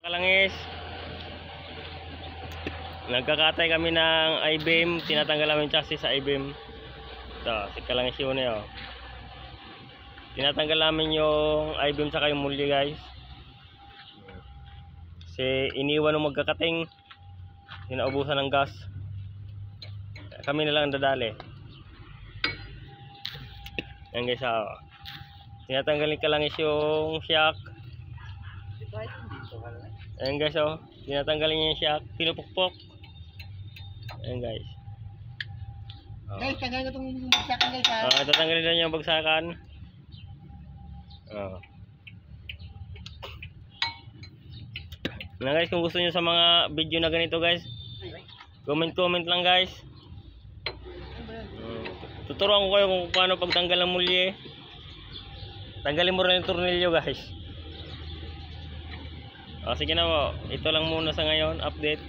Kalangis, nagkakatay kami ng I-beam. Tinatanggal namin yung chassis sa I-beam. Ito, si Kalangis yun eh, oh. Tinatanggal namin yung I-beam saka yung multi, guys. Kasi iniwan ng magkakating, sinaubusan ng gas. Kami na lang dadali. Yan guys, oh. Tinatanggal ni Kalangis yung shock. Ayan guys, oh. Tinatanggalin niya yung shock. Pinupukpok. Ayan guys. Oh. Guys, tanggalin na itong bagsakan guys ha. Tatanggalin na niya yung bagsakan. Oh. Na guys, kung gusto niyo sa mga video na ganito guys, comment lang guys. Tuturuan ko kayo kung paano pagtanggal ng mulye. Tanggalin mo rin yung tornilyo guys. Sige na po, ito lang muna sa ngayon, update.